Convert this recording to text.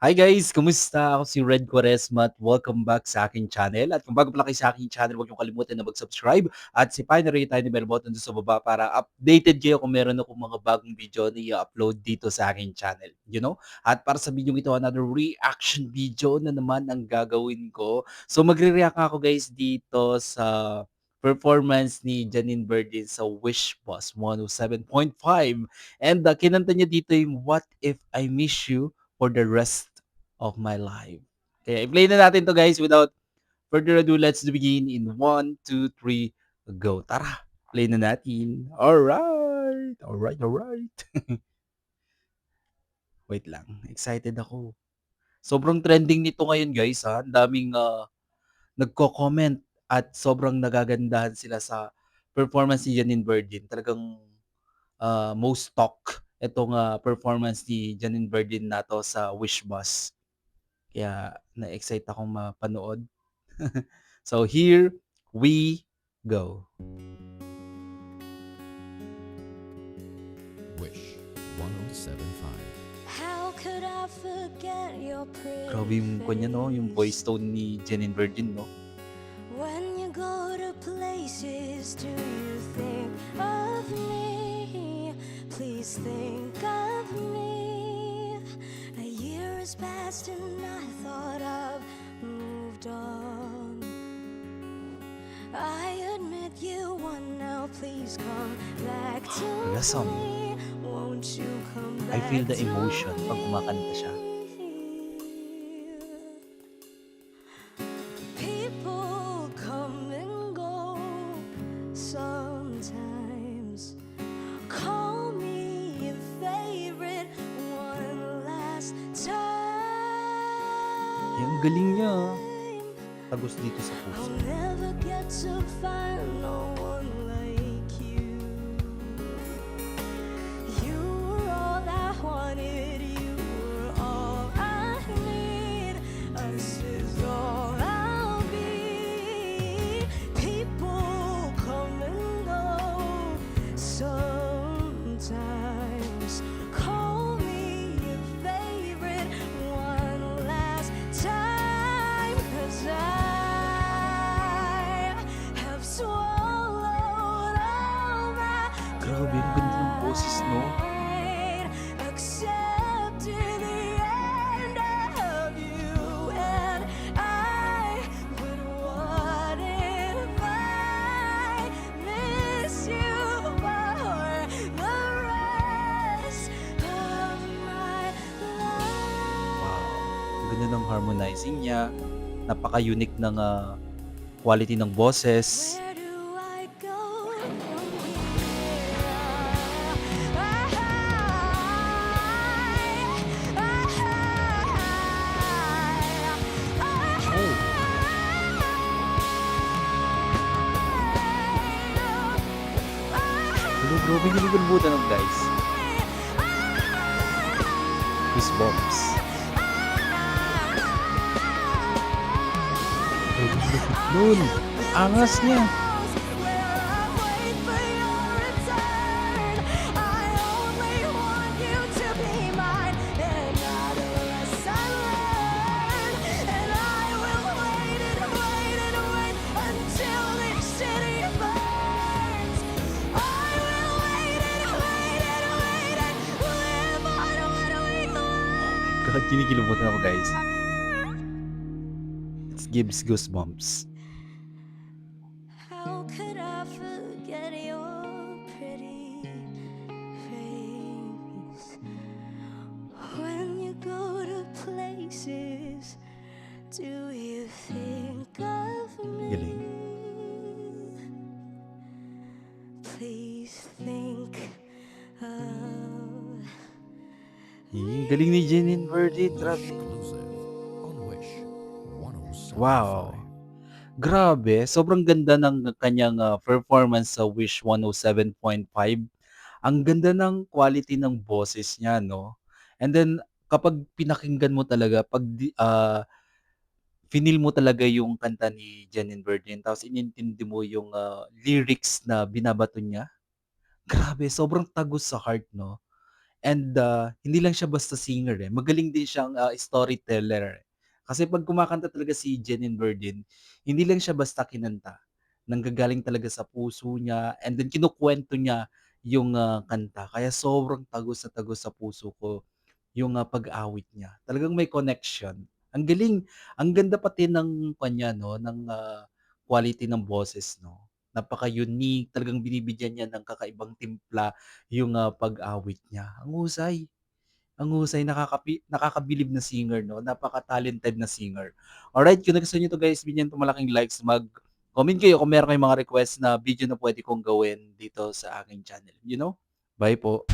Hi guys! Kumusta? Ako si Red Quaresma at welcome back sa aking channel. At kung bago pa lang kayo sa aking channel, huwag niyong kalimutan na mag-subscribe at sipahin na rin yung tiny bell button doon sa baba para updated kayo kung meron akong mga bagong video na i-upload dito sa aking channel. At para sa video ito, another reaction video na naman ang gagawin ko. So magre-react ako guys dito sa performance ni Janine Berdin sa Wish Boss 107.5. And kinanta niya dito yung What If I Miss You for the rest of my life. Kaya i-play na natin 'to guys without further ado, let's begin in 1, 2, 3, go. Tara, play na natin. Alright, alright, alright. Wait lang, excited ako. Sobrang trending nito ngayon guys ha, ang daming, nagko-comment at sobrang nagagandahan sila sa performance ni Janine Berdin. Talagang, most talk itong, performance ni Janine Berdin na 'to sa Wish Bus. Kaya na-excite akong mapanood. So here we go. Wish 1075. How could I forget your Grabe pretty yung kanya 'no, yung voice face? tone ni Janine Virgin 'no. When you go to places, do you think of me? Please think of me. A year has passed and I thought I've moved on. I admit you want now, please come back to Lasam. me. Won't you come I back feel the to emotion pag kumakanta me? siya. People come and go sometimes. Call me your favorite one last time. Ang galing niya, tagos dito sa I'll puso. never get to find no one like you. You were all I wanted, you were all I need. Us is all I'll be. People come and go sometimes. Call me your favorite one last time, 'cause I have swallowed all my Grabe, ang ganda ng boses 'no. pride, accepted the end of you and I. But what if I miss you for the rest of my Wow, ang life? ganda ng harmonizing niya, napaka-unique ng, quality ng boses. Where do I go from Oh, hello, grabe hindi ko kalimutan ng guys. Goosebumps. Grabe ang lupit nun, ang angas niya. God, kinikilabutan ako guys. It gives goosebumps. How could I forget your pretty face? When you go to places, do you think of Galing. me? Please think of Galing ni Janine Verdi, grabe. Exclusive on Wish 1075. Wow! Grabe, sobrang ganda ng kanyang, performance sa Wish 107.5. Ang ganda ng quality ng boses niya 'no. And then kapag pinakinggan mo talaga 'pag fineel mo talaga yung kanta ni Janine Berdin tapos inintindi mo yung, lyrics na binabato niya, grabe sobrang tagos sa heart 'no. And, hindi lang siya basta singer, magaling din siyang, storyteller, eh. Kasi 'pag kumakanta talaga si Janine Berdin, hindi lang siya basta kinanta, nanggagaling talaga sa puso niya and then kinukuwento niya yung, kanta. Kaya sobrang tagos na tagos sa puso ko yung, pag-awit niya. Talagang may connection. Ang galing, ang ganda pati ng kanya 'no, ng, quality ng boses 'no. Napaka-unique, talagang binibigyan niya ng kakaibang timpla yung, pag-awit niya. Ang husay nakakabilib na singer 'no, napaka-talented na singer. Alright, kung nagustuhan niyo 'to guys, bigyan 'to malaking likes, mag-comment kayo kung meron kayong mga request na video na puwede kong gawin dito sa aking channel, you know? Bye po.